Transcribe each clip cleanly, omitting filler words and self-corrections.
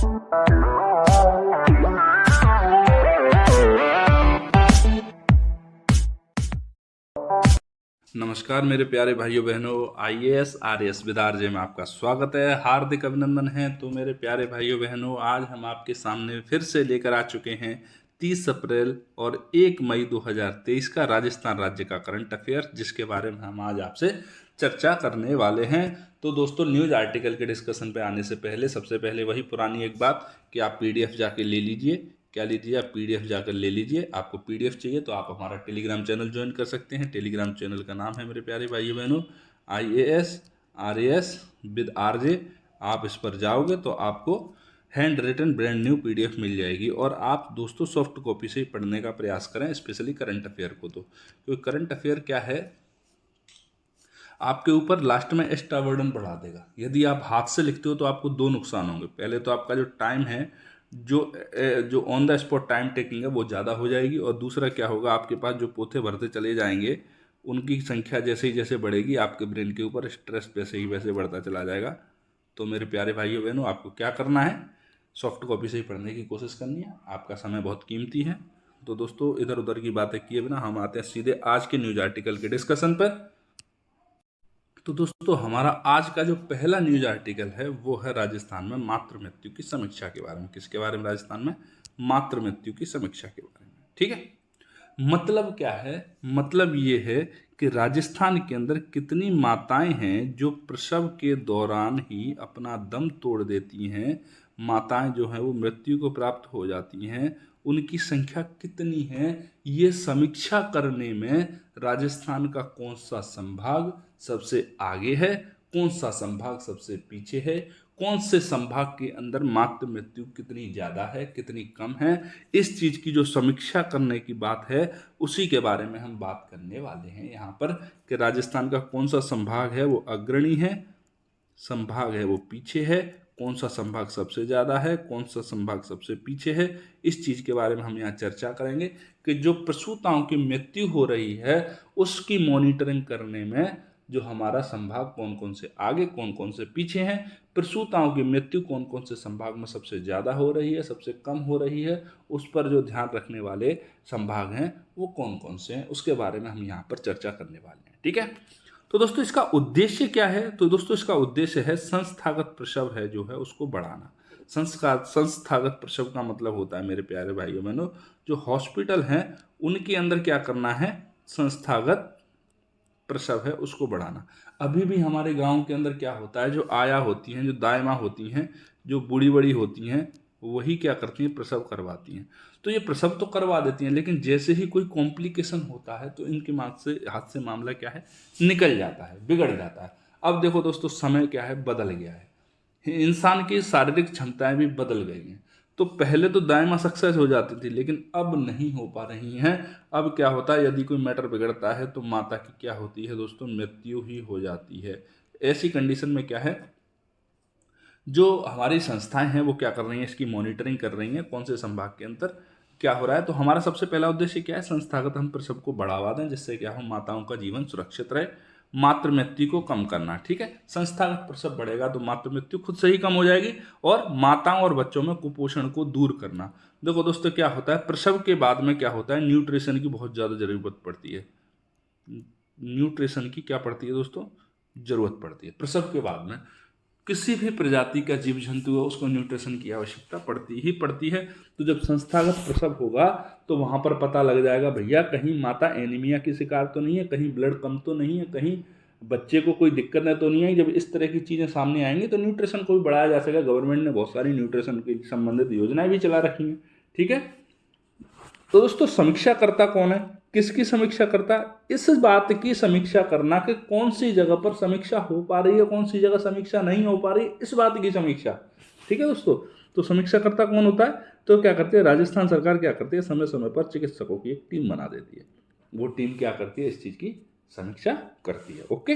नमस्कार मेरे प्यारे भाइयों बहनों, आईएएस आरएएस विद आरजे में आपका स्वागत है, हार्दिक अभिनंदन है। तो मेरे प्यारे भाइयों बहनों, आज हम आपके सामने फिर से लेकर आ चुके हैं 30 अप्रैल और 1 मई 2023 का राजस्थान राज्य का करंट अफेयर, जिसके बारे में हम आज आपसे चर्चा करने वाले हैं। तो दोस्तों, न्यूज़ आर्टिकल के डिस्कशन पे आने से पहले सबसे पहले वही पुरानी एक बात कि आप पीडीएफ जाके ले लीजिए। क्या लीजिए? आप पीडीएफ जाकर ले लीजिए। आपको पीडीएफ चाहिए तो आप हमारा टेलीग्राम चैनल ज्वाइन कर सकते हैं। टेलीग्राम चैनल का नाम है मेरे प्यारे भाइयों बहनों आईएएस आरएएस विद आरजे। आप इस पर जाओगे तो आपको hand written brand new PDF मिल जाएगी। और आप दोस्तों सॉफ्ट कॉपी से ही पढ़ने का प्रयास करें, स्पेशली करंट अफेयर को। तो क्योंकि करंट अफेयर क्या है, आपके ऊपर लास्ट में एक्स्ट्रा बर्डन बढ़ा देगा। यदि आप हाथ से लिखते हो तो आपको दो नुकसान होंगे। पहले तो आपका जो टाइम है, जो on the spot time taking है, वो ज़्यादा हो जाएगी। और दूसरा क्या होगा, आपके पास जो पोथे भरते चले जाएंगे उनकी संख्या जैसे ही जैसे बढ़ेगी, आपके ब्रेन के ऊपर स्ट्रेस वैसे ही वैसे बढ़ता चला जाएगा। तो मेरे प्यारे भाइयों बहनों, आपको क्या करना है, सॉफ्ट कॉपी से ही पढ़ने की कोशिश करनी है। आपका समय बहुत कीमती है। तो दोस्तों, इधर उधर की बातें किए बिना हम आते हैं सीधे आज के न्यूज आर्टिकल के डिस्कशन पर। तो दोस्तों, हमारा आज का जो पहला न्यूज आर्टिकल है वो है राजस्थान में मातृ मृत्यु की समीक्षा के बारे में। किसके बारे में? राजस्थान में मातृ मृत्यु की समीक्षा के बारे में। ठीक है, मतलब क्या है? मतलब ये है कि राजस्थान के अंदर कितनी माताएं हैं जो प्रसव के दौरान ही अपना दम तोड़ देती हैं। माताएं जो हैं वो मृत्यु को प्राप्त हो जाती हैं, उनकी संख्या कितनी है, ये समीक्षा करने में राजस्थान का कौन सा संभाग सबसे आगे है, कौन सा संभाग सबसे पीछे है, कौन से संभाग के अंदर मातृ मृत्यु कितनी ज़्यादा है, कितनी कम है, इस चीज़ की जो समीक्षा करने की बात है, उसी के बारे में हम बात करने वाले हैं यहाँ पर कि राजस्थान का कौन सा संभाग है वो अग्रणी है, संभाग है वो पीछे है, कौन सा संभाग सबसे ज़्यादा है, कौन सा संभाग सबसे पीछे है। इस चीज़ के बारे में हम यहाँ चर्चा करेंगे कि जो प्रसूताओं की मृत्यु हो रही है उसकी मॉनिटरिंग करने में जो हमारा संभाग कौन कौन से आगे, कौन कौन से पीछे हैं, प्रसूताओं की मृत्यु कौन कौन से संभाग में सबसे ज़्यादा हो रही है, सबसे कम हो रही है, उस पर जो ध्यान रखने वाले संभाग हैं वो कौन कौन से हैं, उसके बारे में हम यहाँ पर चर्चा करने वाले हैं। ठीक है, तो दोस्तों इसका उद्देश्य क्या है? तो दोस्तों इसका उद्देश्य है संस्थागत प्रसव है जो है उसको बढ़ाना। संस्थागत प्रसव का मतलब होता है मेरे प्यारे भाइयों बहनों, जो हॉस्पिटल हैं उनके अंदर क्या करना है, संस्थागत प्रसव है उसको बढ़ाना। अभी भी हमारे गांव के अंदर क्या होता है, जो आया होती हैं, जो दाई माँ होती हैं, जो बूढ़ी बड़ी होती हैं, वही क्या करती हैं, प्रसव करवाती हैं। तो ये प्रसव तो करवा देती हैं, लेकिन जैसे ही कोई कॉम्प्लिकेशन होता है तो इनके हाथ से मामला क्या है, निकल जाता है, बिगड़ जाता है। अब देखो दोस्तों, समय क्या है, बदल गया है, इंसान की शारीरिक क्षमताएं भी बदल गई हैं। तो पहले तो दाएं सक्सेस हो जाती थी, लेकिन अब नहीं हो पा रही हैं। अब क्या होता है, यदि कोई मैटर बिगड़ता है तो माता की क्या होती है दोस्तों, मृत्यु ही हो जाती है। ऐसी कंडीशन में क्या है, जो हमारी संस्थाएं हैं वो क्या कर रही हैं, इसकी मॉनिटरिंग कर रही हैं, कौन से संभाग के अंदर क्या हो रहा है। तो हमारा सबसे पहला उद्देश्य क्या है, संस्थागत हम प्रसव को बढ़ावा दें, जिससे क्या हो, माताओं का जीवन सुरक्षित रहे, मातृ मृत्यु को कम करना। ठीक है, संस्थागत प्रसव बढ़ेगा तो मातृ मृत्यु खुद से ही कम हो जाएगी, और माताओं और बच्चों में कुपोषण को दूर करना। देखो दोस्तों, क्या होता है, प्रसव के बाद में क्या होता है, न्यूट्रिशन की बहुत ज़्यादा जरूरत पड़ती है। न्यूट्रिशन की क्या पड़ती है दोस्तों, जरूरत पड़ती है। प्रसव के बाद में किसी भी प्रजाति का जीव जंतु है उसको न्यूट्रिशन की आवश्यकता पड़ती ही पड़ती है। तो जब संस्थागत प्रसव होगा तो वहाँ पर पता लग जाएगा, भैया कहीं माता एनीमिया की शिकार तो नहीं है, कहीं ब्लड कम तो नहीं है, कहीं बच्चे को कोई दिक्कत तो नहीं है। जब इस तरह की चीज़ें सामने आएंगी तो न्यूट्रिशन को भी बढ़ाया जा सकेगा। गवर्नमेंट ने बहुत सारी न्यूट्रिशन की संबंधित योजनाएं भी चला रखी हैं। ठीक है, तो दोस्तों समीक्षाकर्ता कौन है, किसकी समीक्षा करता है, इस बात की समीक्षा करना कि कौन सी जगह पर समीक्षा हो पा रही है, कौन सी जगह समीक्षा नहीं हो पा रही, इस बात की समीक्षा। ठीक है दोस्तों, तो समीक्षाकर्ता कौन होता है, तो क्या करती है राजस्थान सरकार, क्या करती है, समय समय पर चिकित्सकों की एक टीम बना देती है। वो टीम क्या करती है, इस चीज की समीक्षा करती है। ओके,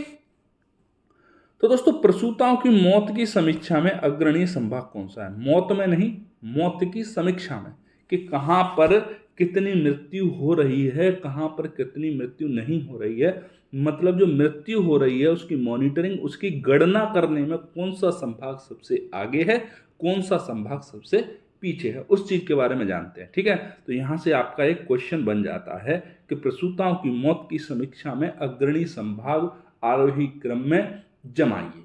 तो दोस्तों प्रसूताओं की मौत की समीक्षा में अग्रणी संभाग कौन सा है, मौत में नहीं, मौत की समीक्षा में, कि कहां पर कितनी मृत्यु हो रही है, कहां पर कितनी मृत्यु नहीं हो रही है। मतलब जो मृत्यु हो रही है उसकी मॉनिटरिंग, उसकी गणना करने में कौन सा संभाग सबसे आगे है, कौन सा संभाग सबसे पीछे है, उस चीज के बारे में जानते हैं। ठीक है, तो यहां से आपका एक क्वेश्चन बन जाता है कि प्रसूताओं की मौत की समीक्षा में अग्रणी संभाग आरोही क्रम में जमाइए,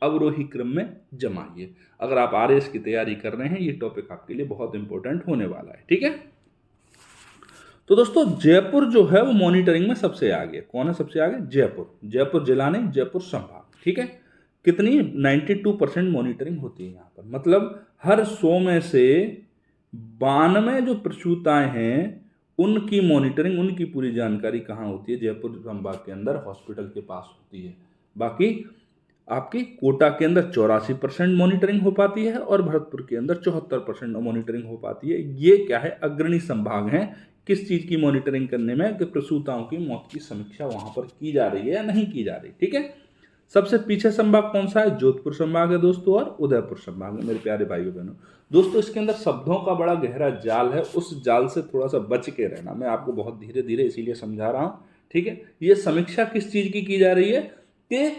अवरोही क्रम में जमाइए। अगर आप आरएस की तैयारी कर रहे हैं, ये टॉपिक आपके लिए बहुत इंपॉर्टेंट होने वाला है। ठीक है, तो दोस्तों जयपुर जो है वो मॉनिटरिंग में सबसे आगे। कौन है सबसे आगे? जयपुर। जयपुर जिला नहीं, जयपुर संभाग। ठीक है, कितनी? 92% मॉनिटरिंग होती है यहाँ पर। मतलब हर 100 में से 92 जो प्रसूताएं हैं उनकी मॉनिटरिंग, उनकी पूरी जानकारी कहाँ होती है? जयपुर संभाग के अंदर हॉस्पिटल के पास होती है। बाकी आपकी कोटा के अंदर 84% मॉनिटरिंग हो पाती है और भरतपुर के अंदर 74% मॉनिटरिंग हो पाती है। ये क्या है? अग्रणी संभाग हैं किस चीज की मॉनिटरिंग करने में? कि प्रसूताओं की मौत की समीक्षा वहां पर की जा रही है या नहीं की जा रही। ठीक है, सबसे पीछे संभाग कौन सा है? जोधपुर संभाग है दोस्तों, और उदयपुर संभाग है मेरे प्यारे भाइयों बहनों। दोस्तों इसके अंदर शब्दों का बड़ा गहरा जाल है, उस जाल से थोड़ा सा बच के रहना। मैं आपको बहुत धीरे धीरे इसीलिए समझा रहा हूं। ठीक है, ये समीक्षा किस चीज की जा रही है? कि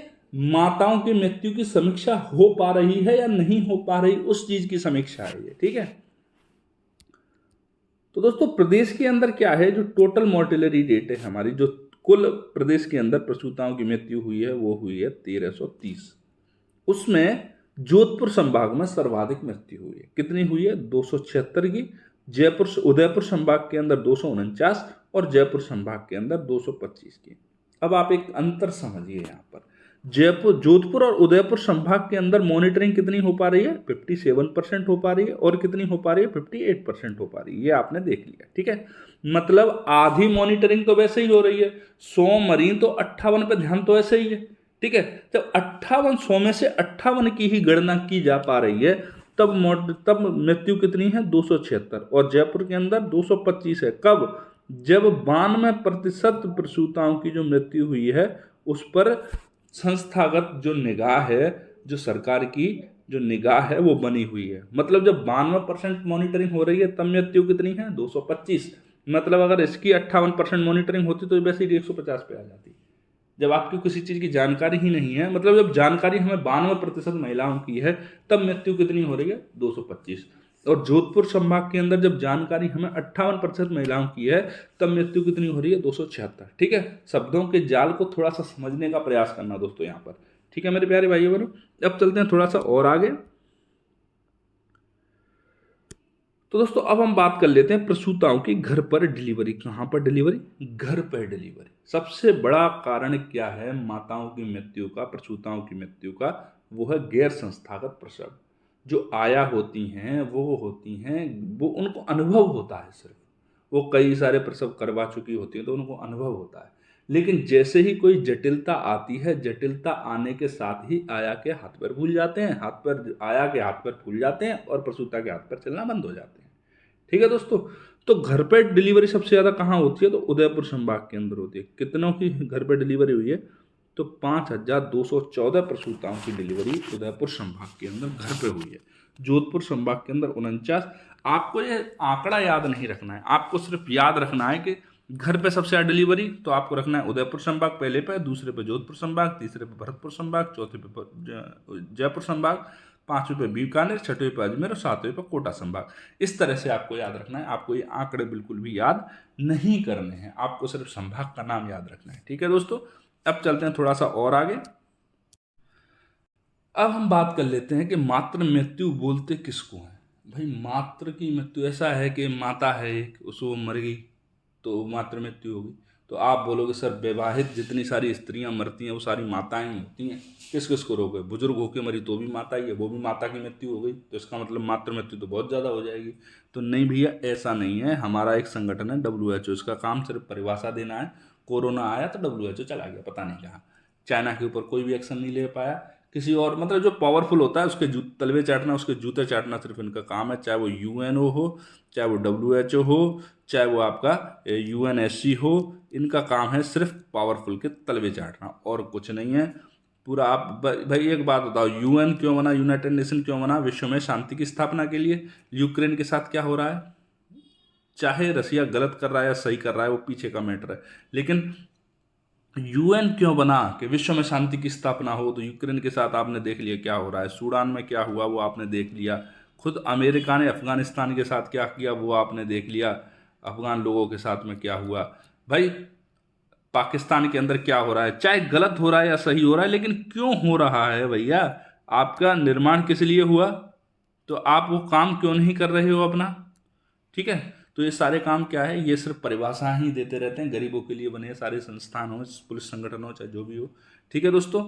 माताओं की मृत्यु की समीक्षा हो पा रही है या नहीं हो पा रही, उस चीज की समीक्षा है ये। ठीक है, तो दोस्तों प्रदेश के अंदर क्या है? जो टोटल मोर्टेलिटी रेट है हमारी, जो कुल प्रदेश के अंदर प्रसूताओं की मृत्यु हुई है वो हुई है 1330। उसमें जोधपुर संभाग में सर्वाधिक मृत्यु हुई है। कितनी हुई है? 276 की। जयपुर उदयपुर संभाग के अंदर 249 और जयपुर संभाग के अंदर 225 की। अब आप एक अंतर समझिए यहाँ पर, जयपुर, जोधपुर और उदयपुर संभाग के अंदर मॉनिटरिंग कितनी हो पा रही है? 57% हो पा रही है। और कितनी हो पा रही है? 58% हो पा रही है। ये आपने देख लिया। ठीक है, मतलब आधी मॉनिटरिंग तो वैसे ही हो रही है। 100 मरीन तो 58 पे ध्यान तो ऐसे ही है। ठीक है, जब 58 100 में से 58 की ही गणना की जा पा रही है, तब मृत्यु कितनी है? 276। और जयपुर के अंदर 225 है। कब? जब 92% प्रसूताओं की जो मृत्यु हुई है उस पर संस्थागत जो निगाह है, जो सरकार की जो निगाह है वो बनी हुई है। मतलब जब 92% मॉनिटरिंग हो रही है तब मृत्यु कितनी है? 225। मतलब अगर इसकी 58% मॉनिटरिंग होती तो वैसे ही 150 पे आ जाती। जब आपकी किसी चीज की जानकारी ही नहीं है, मतलब जब जानकारी हमें 92% महिलाओं की है, तब मृत्यु कितनी हो रही है? 225। और जोधपुर संभाग के अंदर जब जानकारी हमें 58% महिलाओं की है, तब मृत्यु कितनी हो रही है? 276। ठीक है, शब्दों के जाल को थोड़ा सा समझने का प्रयास करना दोस्तों यहाँ पर। ठीक है मेरे प्यारे भाइयों बहनों, अब चलते हैं थोड़ा सा और आगे। तो दोस्तों अब हम बात कर लेते हैं प्रसूताओं की घर पर डिलीवरी। कहाँ पर डिलीवरी? घर पर डिलीवरी। सबसे बड़ा कारण क्या है माताओं की मृत्यु का, प्रसूताओं की मृत्यु का? वो है गैर संस्थागत प्रसव। जो आया होती हैं वो होती हैं, वो उनको अनुभव होता है, सिर्फ वो कई सारे प्रसव करवा चुकी होती हैं तो उनको अनुभव होता है। लेकिन जैसे ही कोई जटिलता आती है, जटिलता आने के साथ ही आया के हाथ पैर भूल जाते हैं, हाथ पैर, आया के हाथ पैर फूल जाते हैं और प्रसूता के हाथ पैर चलना बंद हो जाते हैं। ठीक है दोस्तों, तो घर पे डिलीवरी सबसे ज्यादा कहाँ होती है? तो उदयपुर संभाग के अंदर होती है। कितनों की घर पे डिलीवरी हुई है? तो 5214 प्रसूताओं की डिलीवरी उदयपुर संभाग के अंदर घर पे हुई है। जोधपुर संभाग के अंदर 49। आपको ये आंकड़ा याद नहीं रखना है, आपको सिर्फ याद रखना है कि घर पे सबसे ज्यादा डिलीवरी तो आपको रखना है उदयपुर संभाग पहले पे, दूसरे पे जोधपुर संभाग, तीसरे पे भरतपुर संभाग, चौथे पे जयपुर संभाग, पांचवें पे बीकानेर, छठवें पे अजमेर और सातवें पे कोटा संभाग। इस तरह से आपको याद रखना है। आपको ये आंकड़े बिल्कुल भी याद नहीं करने हैं, आपको सिर्फ संभाग का नाम याद रखना है। ठीक है दोस्तों, अब चलते हैं थोड़ा सा और आगे। अब हम बात कर लेते हैं कि मातृ मृत्यु बोलते किसको है। भाई मातृ की मृत्यु ऐसा है कि माता है एक, उसको मर गई तो मातृ मृत्यु होगी। तो आप बोलोगे सर विवाहित जितनी सारी स्त्रियां मरती हैं वो सारी माताएं ही होती हैं, किस किस को रोगे? बुजुर्ग होकर मरी तो भी माता ही है, वो भी माता की मृत्यु हो गई, तो इसका मतलब मातृ मृत्यु तो बहुत ज़्यादा हो जाएगी। तो नहीं भैया, ऐसा नहीं है। हमारा एक संगठन है WHO, इसका काम सिर्फ परिभाषा देना है। कोरोना आया तो WHO चला गया पता नहीं कहाँ, चाइना के ऊपर कोई भी एक्शन नहीं ले पाया। किसी और, मतलब जो पावरफुल होता है उसके तलवे चाटना, उसके जूते चाटना सिर्फ इनका काम है। चाहे वो UNO हो, चाहे वो WHO हो, चाहे वो आपका UNSC हो, इनका काम है सिर्फ पावरफुल के तलवे चाटना और कुछ नहीं है। पूरा आप भाई एक बात बताओ, UN क्यों बना, यूनाइटेड नेशन क्यों बना? विश्व में शांति की स्थापना के लिए। यूक्रेन के साथ क्या हो रहा है, चाहे रसिया गलत कर रहा है या सही कर रहा है वो पीछे का मैटर है, लेकिन यूएन क्यों बना कि विश्व में शांति की स्थापना हो, तो यूक्रेन के साथ आपने देख लिया क्या हो रहा है, सूडान में क्या हुआ वो आपने देख लिया, खुद अमेरिका ने अफगानिस्तान के साथ क्या किया वो आपने देख लिया, अफगान लोगों के साथ में क्या हुआ। भाई पाकिस्तान के अंदर क्या हो रहा है, चाहे गलत हो रहा है या सही हो रहा है, लेकिन क्यों हो रहा है भैया, आपका निर्माण किस लिए हुआ, तो आप वो काम क्यों नहीं कर रहे हो अपना। ठीक है, तो ये सारे काम क्या है, ये सिर्फ परिभाषा ही देते रहते हैं, गरीबों के लिए बने हैं सारे संस्थान हो, पुलिस संगठन हो, चाहे जो भी हो। ठीक है दोस्तों,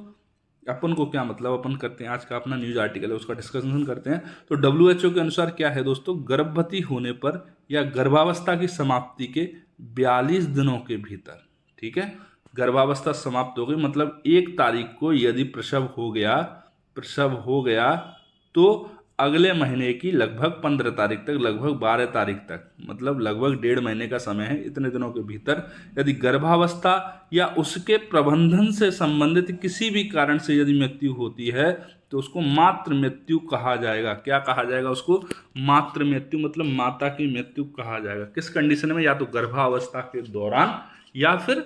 अपन को क्या मतलब, अपन करते हैं आज का अपना न्यूज आर्टिकल है उसका डिस्कशन करते हैं। तो डब्ल्यूएचओ के अनुसार क्या है दोस्तों, गर्भवती होने पर या गर्भावस्था की समाप्ति के 42 दिनों के भीतर, ठीक है, गर्भावस्था समाप्त हो गई मतलब 1 तारीख को यदि प्रसव हो गया तो अगले महीने की लगभग 15 तारीख तक, लगभग 12 तारीख तक, मतलब लगभग 1.5 महीने का समय है, इतने दिनों के भीतर यदि गर्भावस्था या उसके प्रबंधन से संबंधित किसी भी कारण से यदि मृत्यु होती है तो उसको मातृ मृत्यु कहा जाएगा। क्या कहा जाएगा उसको, मातृ मृत्यु, मतलब माता की मृत्यु कहा जाएगा। किस कंडीशन में, या तो गर्भावस्था के दौरान या फिर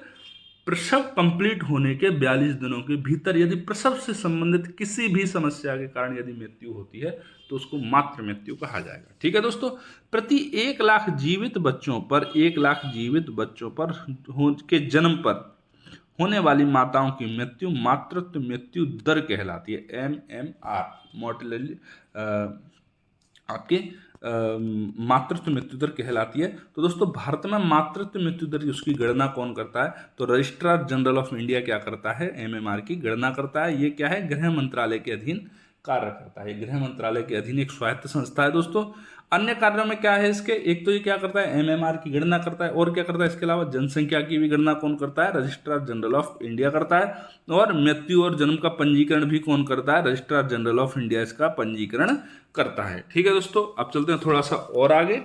प्रसव कंप्लीट होने के 42 दिनों के भीतर यदि प्रसव से संबंधित किसी भी समस्या के कारण यदि मृत्यु होती है तो उसको मातृ मृत्यु कहा जाएगा। ठीक है दोस्तों, प्रति 1 लाख जीवित बच्चों पर, 1 लाख जीवित बच्चों पर के जन्म पर होने वाली माताओं की मृत्यु मातृत्व मृत्यु दर कहलाती है, MMR, मोर्टेलिटी, आपके मातृत्व मृत्यु दर कहलाती है। तो दोस्तों भारत में मातृत्व मृत्यु दर उसकी गणना कौन करता है, तो रजिस्ट्रार जनरल ऑफ इंडिया क्या करता है, MMR की गणना करता है। ये क्या है, गृह मंत्रालय के अधीन कार्य करता है, गृह मंत्रालय के अधीन एक स्वायत्त संस्था है दोस्तों। अन्य कार्यों में क्या है इसके, एक तो ये क्या करता है, MMR की गणना करता है, और क्या करता है इसके अलावा जनसंख्या की भी गणना कौन करता है, रजिस्ट्रार जनरल ऑफ इंडिया करता है। और मृत्यु और जन्म का पंजीकरण भी कौन करता है, रजिस्ट्रार जनरल ऑफ इंडिया इसका पंजीकरण करता है। ठीक है दोस्तों, अब चलते हैं थोड़ा सा और आगे।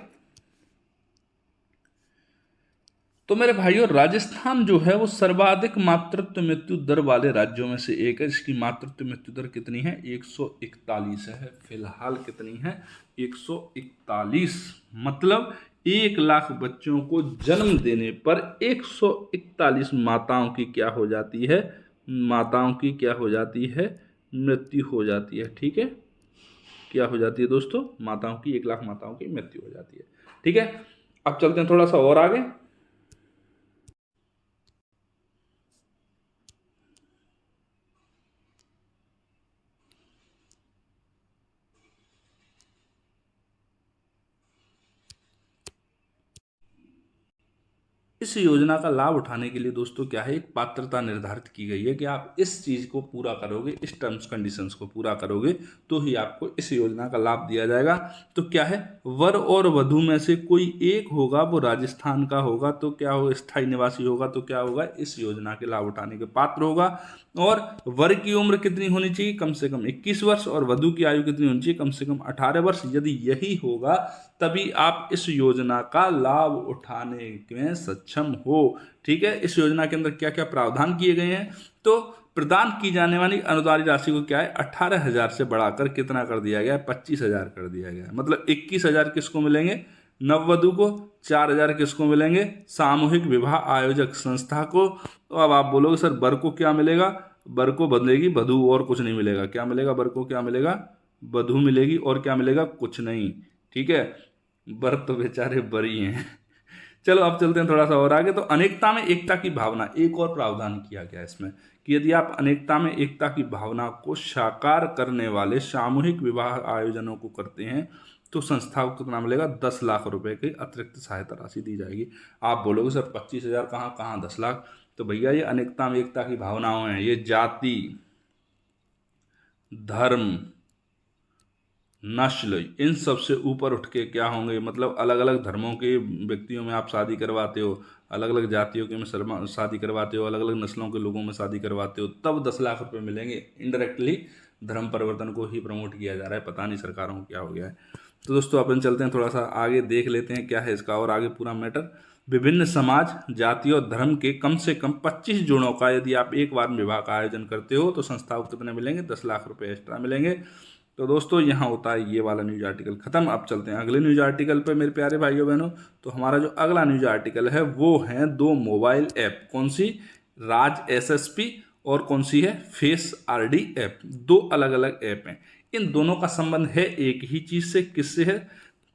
तो मेरे भाइयों राजस्थान जो है वो सर्वाधिक मातृत्व मृत्यु दर वाले राज्यों में से एक है, जिसकी मातृत्व मृत्यु दर कितनी है, 141 है फिलहाल। कितनी है, 141, मतलब 1 लाख बच्चों को जन्म देने पर 141 माताओं की क्या हो जाती है, माताओं की क्या हो जाती है, मृत्यु हो जाती है। ठीक है, क्या हो जाती है दोस्तों, माताओं की, 1 लाख माताओं की मृत्यु हो जाती है। ठीक है, अब चलते हैं थोड़ा सा और आगे। इस योजना का लाभ उठाने के लिए दोस्तों क्या है, एक पात्रता निर्धारित की गई है कि आप इस चीज़ को पूरा करोगे, इस टर्म्स कंडीशंस को पूरा करोगे तो ही आपको इस योजना का लाभ दिया जाएगा। तो क्या है, वर और वधु में से कोई एक होगा, वो राजस्थान का होगा तो क्या होगा, स्थायी निवासी होगा तो क्या होगा, इस योजना के लाभ उठाने के पात्र होगा। और वर की उम्र कितनी होनी चाहिए, कम से कम 21 वर्ष, और वधु की आयु कितनी होनी चाहिए, कम से कम 18 वर्ष। यदि यही होगा तभी आप इस योजना का लाभ उठाने में सक्षम हो। ठीक है, इस योजना के अंदर क्या क्या प्रावधान किए गए हैं, तो प्रदान की जाने वाली अनुदान राशि को क्या है, 18,000 से बढ़ाकर कितना कर दिया गया है, 25,000 कर दिया गया है। मतलब 21,000 किसको मिलेंगे, नववधु को, 4,000 किसको मिलेंगे, सामूहिक विवाह आयोजक संस्था को। तो अब आप बोलोगे सर बर को क्या मिलेगा, बर को बदलेगी वधु, और कुछ नहीं मिलेगा। क्या मिलेगा, बर को क्या मिलेगा, वधु मिलेगी, और क्या मिलेगा, कुछ नहीं। ठीक है, बर तो बेचारे बरी हैं। चलो अब चलते हैं थोड़ा सा और आगे। तो अनेकता में एकता की भावना, एक और प्रावधान किया गया इसमें कि यदि आप अनेकता में एकता की भावना को साकार करने वाले सामूहिक विवाह आयोजनों को करते हैं तो संस्था को कितना मिलेगा, 10 लाख रुपए की अतिरिक्त सहायता राशि दी जाएगी। आप बोलोगे सर 25,000 कहाँ कहाँ 10 लाख, तो भैया ये अनेकता में एकता की भावनाओं हैं, ये जाति, धर्म, नस्ल, इन सब से ऊपर उठ के क्या होंगे, मतलब अलग अलग धर्मों के व्यक्तियों में आप शादी करवाते हो, अलग अलग जातियों के में शादी करवाते हो, अलग अलग नस्लों के लोगों में शादी करवाते हो, तब 10 लाख रुपए मिलेंगे। इनडायरेक्टली धर्म परिवर्तन को ही प्रमोट किया जा रहा है, पता नहीं सरकारों को क्या हो गया है। तो दोस्तों अपन चलते हैं थोड़ा सा आगे, देख लेते हैं क्या है इसका और आगे पूरा मैटर। विभिन्न समाज, जाति और धर्म के कम से कम 25 जोड़ों का यदि आप एक बार विवाह का आयोजन करते हो तो संस्था को कितने मिलेंगे, 10 लाख रुपए एक्स्ट्रा मिलेंगे। तो दोस्तों यहाँ होता है ये वाला न्यूज आर्टिकल खत्म। अब चलते हैं अगले न्यूज आर्टिकल पे मेरे प्यारे भाइयों बहनों। तो हमारा जो अगला न्यूज आर्टिकल है वो है 2 मोबाइल ऐप, कौन सी, राज एसएसपी और कौन सी है, फेस आरडी ऐप, दो अलग अलग ऐप हैं। इन दोनों का संबंध है एक ही चीज से, किससे है,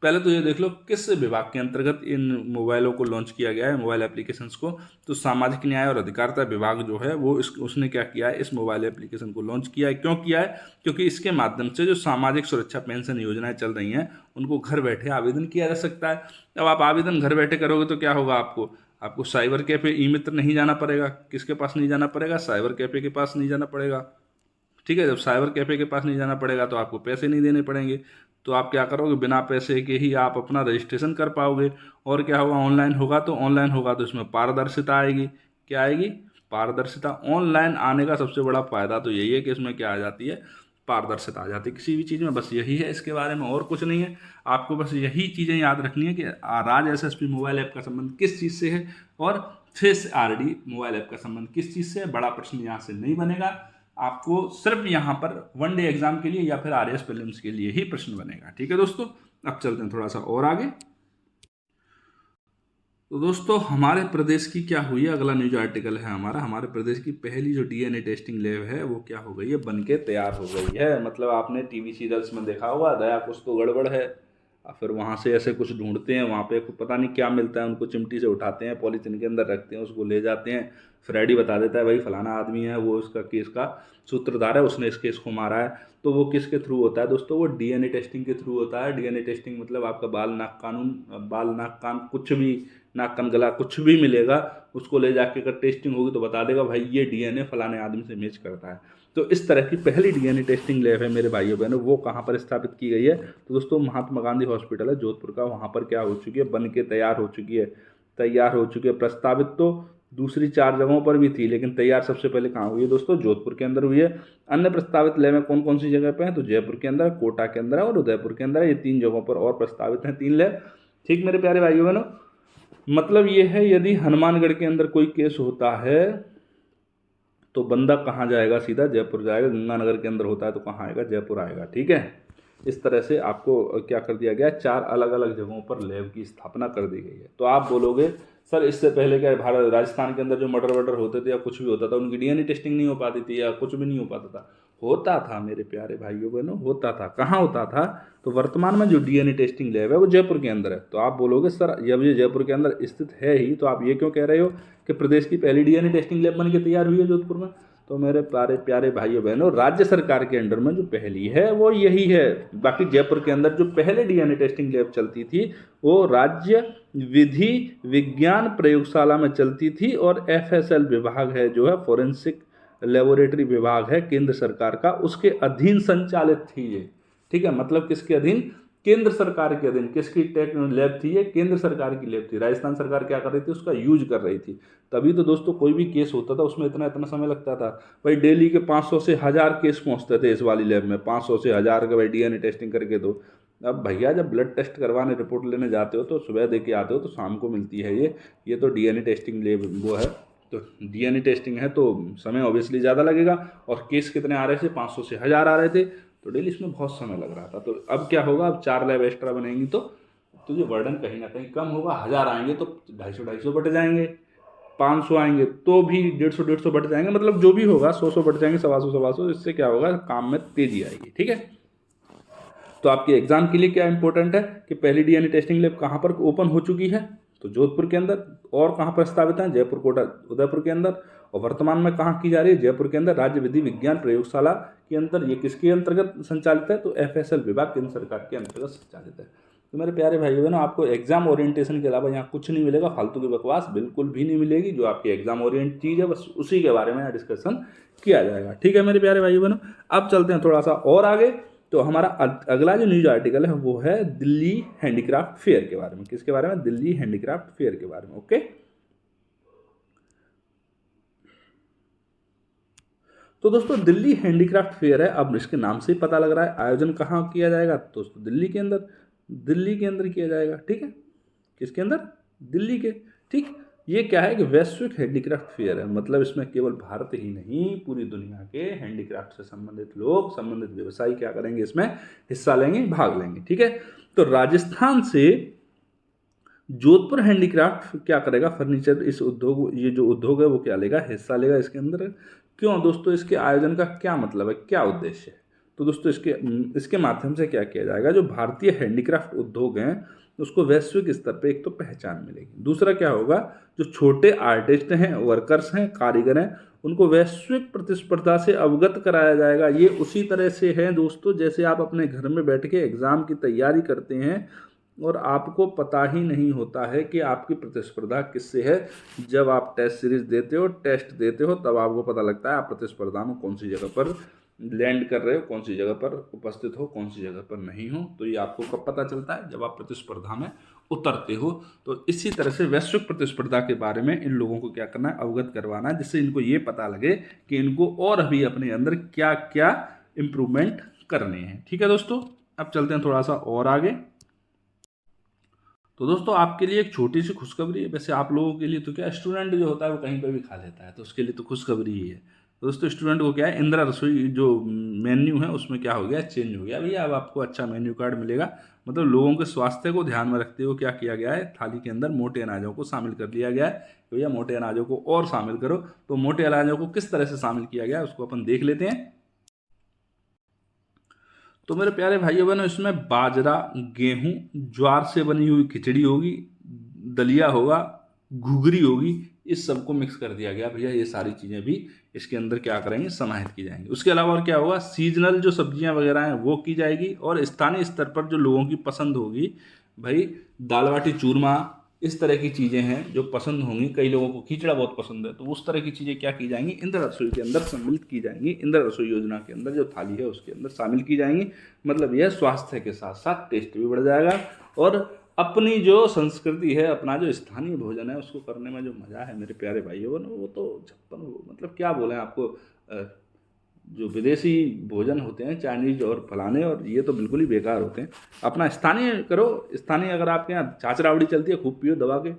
पहले तो ये देख लो किस विभाग के अंतर्गत इन मोबाइलों को लॉन्च किया गया है, मोबाइल एप्लीकेशंस को। तो सामाजिक न्याय और अधिकारिता विभाग जो है वो उसने क्या किया है, इस मोबाइल एप्लीकेशन को लॉन्च किया है। क्यों किया है, क्योंकि इसके माध्यम से जो सामाजिक सुरक्षा पेंशन योजनाएं चल रही हैं उनको घर बैठे आवेदन किया जा सकता है। अब आप आवेदन घर बैठे करोगे तो क्या होगा, आपको साइबर कैफे ई मित्र नहीं जाना पड़ेगा। किसके पास नहीं जाना पड़ेगा, साइबर कैफे के पास नहीं जाना पड़ेगा। ठीक है, जब साइबर कैफे के पास नहीं जाना पड़ेगा तो आपको पैसे नहीं देने पड़ेंगे। तो आप क्या करोगे, बिना पैसे के ही आप अपना रजिस्ट्रेशन कर पाओगे। और क्या होगा, ऑनलाइन होगा तो इसमें पारदर्शिता आएगी। क्या आएगी, पारदर्शिता। ऑनलाइन आने का सबसे बड़ा फायदा तो यही है कि इसमें क्या आ जाती है, पारदर्शिता आ जाती है किसी भी चीज़ में। बस यही है इसके बारे में, और कुछ नहीं है। आपको बस यही चीज़ें याद रखनी है कि राज एसएसपी मोबाइल ऐप का संबंध किस चीज़ से है और फेस आरडी मोबाइल ऐप का संबंध किस चीज़ से है। बड़ा प्रश्न यहाँ से नहीं बनेगा, आपको सिर्फ यहाँ पर वन डे एग्जाम के लिए या फिर आरएस प्रीलिम्स के लिए ही प्रश्न बनेगा। ठीक है दोस्तों, अब चलते हैं थोड़ा सा और आगे। तो दोस्तों हमारे प्रदेश की क्या हुई है, अगला न्यूज आर्टिकल है हमारे प्रदेश की पहली जो डीएनए टेस्टिंग लैब है वो क्या हो गई है, बन के तैयार हो गई है। मतलब आपने टीवी सीरियल्स में देखा होगा, दया कुछ तो गड़बड़ है, और फिर वहाँ से ऐसे कुछ ढूंढते हैं, वहाँ पे पता नहीं क्या मिलता है, उनको चिमटी से उठाते हैं, पॉलीथीन के अंदर रखते हैं, उसको ले जाते हैं। फ्रेडी बता देता है भाई फलाना आदमी है, वो उसका केस का सूत्रधार है, उसने इस केस को मारा है। तो वो किसके थ्रू होता है दोस्तों, वो डीएनए टेस्टिंग के थ्रू होता है। डीएनए टेस्टिंग मतलब आपका बाल नाक कान कुछ भी, नाक कान गला कुछ भी मिलेगा, उसको ले जाके अगर टेस्टिंग होगी तो बता देगा भाई ये डीएनए फलाने आदमी से मैच करता है। तो इस तरह की पहली डीएनए टेस्टिंग लैब है मेरे भाइयों बहनों, वो कहाँ पर स्थापित की गई है, तो दोस्तों महात्मा गांधी हॉस्पिटल है जोधपुर का, वहाँ पर क्या हो चुकी है, बन के तैयार हो चुकी है। प्रस्तावित तो दूसरी 4 जगहों पर भी थी, लेकिन तैयार सबसे पहले कहाँ हुई है दोस्तों, जोधपुर के अंदर हुई है। अन्य प्रस्तावित लैब में कौन कौन सी जगह पे है, तो जयपुर के अंदर, कोटा के अंदर है और उदयपुर के अंदर है। ये 3 जगहों पर और प्रस्तावित हैं 3 लैब। ठीक मेरे प्यारे भाइयों बहनों, मतलब ये है यदि हनुमानगढ़ के अंदर कोई केस होता है तो बंदा कहाँ जाएगा, सीधा जयपुर जाएगा। गंगानगर के अंदर होता है तो कहाँ आएगा, जयपुर आएगा। ठीक है, इस तरह से आपको क्या कर दिया गया, 4 अलग अलग जगहों पर लैब की स्थापना कर दी गई है। तो आप बोलोगे सर इससे पहले क्या भारत राजस्थान के अंदर जो मर्डर वर्डर होते थे या कुछ भी होता था उनकी डीएनए टेस्टिंग नहीं हो पाती थी या कुछ भी नहीं हो पाता था, होता था मेरे प्यारे भाइयों बहनों, होता था। कहाँ होता था, तो वर्तमान में जो डीएनए टेस्टिंग लैब है वो जयपुर के अंदर है। तो आप बोलोगे सर जब ये जयपुर के अंदर स्थित है ही तो आप ये क्यों कह रहे हो कि प्रदेश की पहली डीएनए टेस्टिंग लैब बन के तैयार हुई है जोधपुर में। तो मेरे प्यारे प्यारे भाइयों बहनों, राज्य सरकार के अंडर में जो पहली है वो यही है। बाकी जयपुर के अंदर जो पहले डीएनए टेस्टिंग लैब चलती थी वो राज्य विधि विज्ञान प्रयोगशाला में चलती थी, और एफएसएल विभाग है जो है, फोरेंसिक लेबोरेटरी विभाग है केंद्र सरकार का, उसके अधीन संचालित थी ये। ठीक है, मतलब किसके अधीन, केंद्र सरकार के अधीन। किसकी टेक लैब थी ये, केंद्र सरकार की लैब थी। राजस्थान सरकार क्या कर रही थी, उसका यूज कर रही थी। तभी तो दोस्तों कोई भी केस होता था उसमें इतना इतना समय लगता था भाई, डेली के 500 से 1000 केस पहुंचते थे इस वाली लैब में, 500 से 1000 का भाई डीएनए टेस्टिंग करके। तो अब भैया जब ब्लड टेस्ट करवाने रिपोर्ट लेने जाते हो तो सुबह दे के आते हो तो शाम को मिलती है ये तो डीएनए टेस्टिंग लैब वो है। तो डीएनए टेस्टिंग है तो समय ऑब्वियसली ज़्यादा लगेगा, और केस कितने आ रहे थे, 500 से 1000 आ रहे थे, तो डेली इसमें बहुत समय लग रहा था। तो अब क्या होगा, अब 4 लैब एक्स्ट्रा बनेंगी तो ये वर्डन कहीं ना कहीं कम होगा। 1000 आएंगे तो 250 बढ़ जाएंगे, 500 आएंगे तो भी 150 बढ़ जाएंगे, मतलब जो भी होगा 100 बढ़ जाएंगे, 125 इससे क्या होगा, काम में तेजी आएगी। ठीक है, तो आपके एग्जाम के लिए क्या इंपॉर्टेंट है कि पहली डीएनए टेस्टिंग लैब कहाँ पर ओपन हो चुकी है, तो जोधपुर के अंदर। और कहाँ पर स्थापित है, जयपुर कोटा उदयपुर के अंदर। और वर्तमान में कहाँ की जा रही है, जयपुर के अंदर राज्य विधि विज्ञान प्रयोगशाला के अंदर। ये किसके अंतर्गत संचालित है, तो एफएसएल विभाग केंद्र सरकार के अंतर्गत संचालित है। तो मेरे प्यारे भाइयों बहनों, आपको एग्जाम ओरिएंटेशन के अलावा यहाँ कुछ नहीं मिलेगा, फालतू की बकवास बिल्कुल भी नहीं मिलेगी। जो आपकी एग्जाम ओरिएंट चीज़ है बस उसी के बारे में यहाँ डिस्कशन किया जाएगा। ठीक है मेरे प्यारे भाइयों बहनों, अब चलते हैं थोड़ा सा और आगे। तो हमारा अगला जो न्यूज आर्टिकल है वो है दिल्ली हैंडीक्राफ्ट फेयर के बारे में। किसके बारे में, दिल्ली हैंडीक्राफ्ट फेयर के बारे में। ओके, तो दोस्तों दिल्ली हैंडीक्राफ्ट फेयर है, अब इसके नाम से ही पता लग रहा है आयोजन कहाँ किया जाएगा, दोस्तों दिल्ली के अंदर किया जाएगा। ठीक है, किसके अंदर, दिल्ली के। ठीक, ये क्या है कि वैश्विक हैंडीक्राफ्ट फेयर है, मतलब इसमें केवल भारत ही नहीं पूरी दुनिया के हैंडीक्राफ्ट से संबंधित लोग, संबंधित व्यवसायी क्या करेंगे, इसमें हिस्सा लेंगे, भाग लेंगे। ठीक है, तो राजस्थान से जोधपुर हैंडीक्राफ्ट क्या करेगा, फर्नीचर इस उद्योग, ये जो उद्योग है वो क्या लेगा, हिस्सा लेगा इसके अंदर। क्यों दोस्तों, इसके आयोजन का क्या मतलब है, क्या उद्देश्य है? तो दोस्तों इसके माध्यम से क्या किया जाएगा, जो भारतीय हैंडीक्राफ्ट उद्योग हैं उसको वैश्विक स्तर पे एक तो पहचान मिलेगी, दूसरा क्या होगा, जो छोटे आर्टिस्ट हैं, वर्कर्स हैं, कारीगर हैं, उनको वैश्विक प्रतिस्पर्धा से अवगत कराया जाएगा। ये उसी तरह से है दोस्तों, जैसे आप अपने घर में बैठ के एग्ज़ाम की तैयारी करते हैं और आपको पता ही नहीं होता है कि आपकी प्रतिस्पर्धा किससे है। जब आप टेस्ट सीरीज देते हो, टेस्ट देते हो, तब आपको पता लगता है आप प्रतिस्पर्धा में कौन सी जगह पर लैंड कर रहे हो, कौन सी जगह पर उपस्थित हो, कौन सी जगह पर नहीं हो। तो ये आपको कब पता चलता है, जब आप प्रतिस्पर्धा में उतरते हो। तो इसी तरह से वैश्विक प्रतिस्पर्धा के बारे में इन लोगों को क्या करना है, अवगत करवाना है, जिससे इनको ये पता लगे कि इनको और अभी अपने अंदर क्या क्या इम्प्रूवमेंट करने हैं। ठीक है दोस्तों, अब चलते हैं थोड़ा सा और आगे। तो दोस्तों आपके लिए एक छोटी सी खुशखबरी है। वैसे आप लोगों के लिए तो क्या, स्टूडेंट जो होता है वो कहीं पर भी खा लेता है, तो उसके लिए तो खुशखबरी ही है। तो दोस्तों स्टूडेंट को क्या है, इंदिरा रसोई जो मेन्यू है उसमें क्या हो गया, चेंज हो गया भैया। अब आपको अच्छा मेन्यू कार्ड मिलेगा। मतलब लोगों के स्वास्थ्य को ध्यान में रखते हुए क्या किया गया है, थाली के अंदर मोटे अनाजों को शामिल कर लिया गया है। तो भैया मोटे अनाजों को और शामिल करो। तो मोटे अनाजों को किस तरह से शामिल किया गया है उसको अपन देख लेते हैं। तो मेरे प्यारे भाइयों बहनों, इसमें बाजरा, गेहूं, ज्वार से बनी हुई खिचड़ी होगी, दलिया होगा, घुघरी होगी, इस सबको मिक्स कर दिया गया भैया। ये सारी चीज़ें भी इसके अंदर क्या करेंगे, समाहित की जाएंगी। उसके अलावा और क्या होगा, सीजनल जो सब्जियां वगैरह हैं वो की जाएगी, और स्थानीय स्तर पर जो लोगों की पसंद होगी भाई, दाल बाटी चूरमा, इस तरह की चीज़ें हैं जो पसंद होंगी। कई लोगों को खिचड़ा बहुत पसंद है, तो उस तरह की चीज़ें क्या की जाएंगी, इंदिरा रसोई के अंदर सम्मिलित की जाएंगी। इंदिरा रसोई योजना के अंदर जो थाली है उसके अंदर शामिल की जाएंगी। मतलब यह स्वास्थ्य के साथ साथ टेस्ट भी बढ़ जाएगा, और अपनी जो संस्कृति है, अपना जो स्थानीय भोजन है उसको करने में जो मज़ा है मेरे प्यारे भाइयों बहनों, वो तो छप्पन, मतलब क्या बोलें आपको। जो विदेशी भोजन होते हैं, चाइनीज और फलाने, और ये तो बिल्कुल ही बेकार होते हैं। अपना स्थानीय करो। स्थानीय अगर आपके यहाँ छाछ रावड़ी चलती है, खूब पियो दबा के,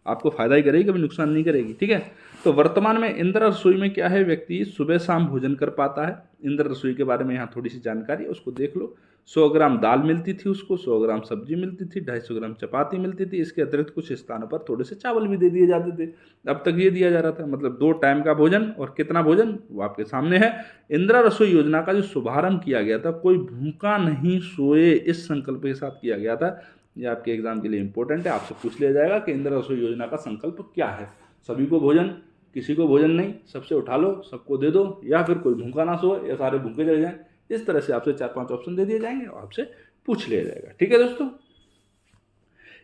आपको फायदा ही करेगी, कभी नुकसान नहीं करेगी। ठीक है। तो वर्तमान में इंदिरा रसोई में क्या है, व्यक्ति सुबह शाम भोजन कर पाता है। इंदिरा रसोई के बारे में यहाँ थोड़ी सी जानकारी है, उसको देख लो। 100 ग्राम दाल मिलती थी उसको, 100 ग्राम सब्जी मिलती थी, 250 ग्राम चपाती मिलती थी। इसके अतिरिक्त कुछ स्थानों पर थोड़े से चावल भी दे दिए जाते थे। अब तक ये दिया जा रहा था, मतलब 2 टाइम का भोजन। और कितना भोजन वो आपके सामने है। इंदिरा रसोई योजना का जो शुभारंभ किया गया था, कोई भूखा नहीं सोए, इस संकल्प के साथ किया गया था। ये आपके एग्जाम के लिए इंपॉर्टेंट है, आपसे पूछ लिया जाएगा कि इंदिरा रसोई योजना का संकल्प क्या है। सभी को भोजन, किसी को भोजन नहीं, सबसे उठा लो, सबको दे दो, या फिर कोई भूखा ना सोए या सारे भूखे चले जाएं। इस तरह से आपसे 4-5 ऑप्शन दे दिए जाएंगे और आपसे पूछ लिया जाएगा। ठीक है दोस्तों।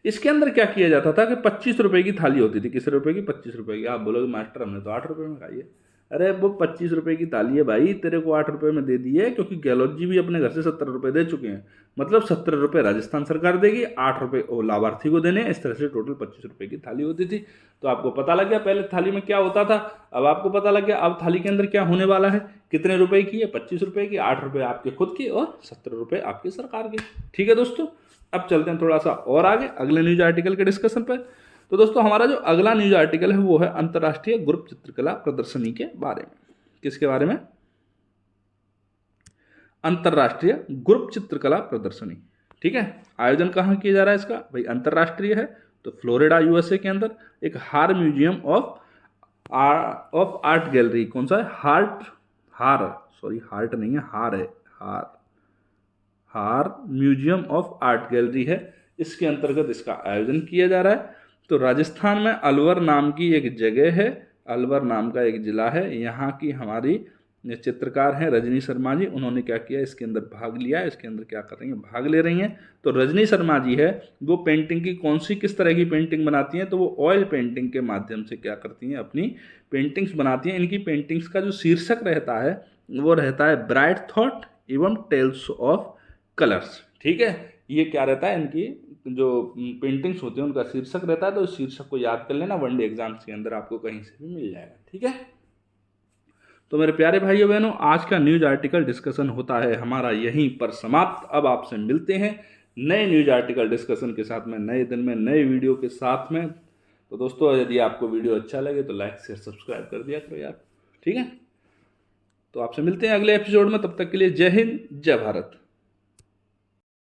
इसके अंदर क्या किया जाता था कि 25 रुपए की थाली होती थी। किस रुपए की, 25 रुपए की। आप बोलोगे मास्टर हमने तो 8 रुपए में खाई है। अरे वो 25 रुपए की थाली है भाई, तेरे को 8 रुपए में दे दी है, क्योंकि गहलोत जी भी अपने घर से 70 रुपए दे चुके हैं। मतलब 70 रुपए राजस्थान सरकार देगी, 8 रुपए वो लाभार्थी को देने। इस तरह से टोटल 25 रुपए की थाली होती थी। तो आपको पता लग गया पहले थाली में क्या होता था, अब आपको पता लग गया अब थाली के अंदर क्या होने वाला है। कितने रुपए की है, 25 रुपए की, 8 रुपए आपके खुद की और 70 रुपए आपकी सरकार की। ठीक है दोस्तों। अब चलते हैं थोड़ा सा और आगे अगले न्यूज आर्टिकल के डिस्कशन पर। तो दोस्तों हमारा जो अगला न्यूज आर्टिकल है वो है अंतर्राष्ट्रीय ग्रुप चित्रकला प्रदर्शनी के बारे में। किसके बारे में, अंतर्राष्ट्रीय ग्रुप चित्रकला प्रदर्शनी। ठीक है। आयोजन कहाँ किया जा रहा है इसका, भाई अंतर्राष्ट्रीय है, तो फ्लोरिडा यूएसए के अंदर एक हार म्यूजियम ऑफ आर्ट गैलरी। कौन सा है, हार्ट नहीं है, हार म्यूजियम ऑफ आर्ट गैलरी है। इसके अंतर्गत इसका आयोजन किया जा रहा है। तो राजस्थान में अलवर नाम की एक जगह है, अलवर नाम का एक जिला है। यहाँ की हमारी चित्रकार हैं रजनी शर्मा जी। उन्होंने क्या किया, इसके अंदर भाग लिया। इसके अंदर क्या कर रही हैं, भाग ले रही हैं। तो रजनी शर्मा जी है, वो पेंटिंग की कौन सी, किस तरह की पेंटिंग बनाती हैं, तो वो ऑयल पेंटिंग के माध्यम से क्या करती हैं, अपनी पेंटिंग्स बनाती हैं। इनकी पेंटिंग्स का जो शीर्षक रहता है वो रहता है ब्राइट थॉट एवं टेल्स ऑफ कलर्स। ठीक है। ये क्या रहता है, इनकी जो पेंटिंग्स होती हैं उनका शीर्षक रहता है। तो इस शीर्षक को याद कर लेना, वनडे एग्जाम्स के अंदर आपको कहीं से भी मिल जाएगा। ठीक है। तो मेरे प्यारे भाइयों बहनों, आज का न्यूज आर्टिकल डिस्कशन होता है हमारा यहीं पर समाप्त। अब आपसे मिलते हैं नए न्यूज आर्टिकल डिस्कशन के साथ में, नए दिन में, नए वीडियो के साथ में। तो दोस्तों यदि आपको वीडियो अच्छा लगे तो लाइक शेयर सब्सक्राइब कर दिया करो यार। ठीक है। तो आपसे मिलते हैं अगले एपिसोड में, तब तक के लिए जय हिंद, जय भारत।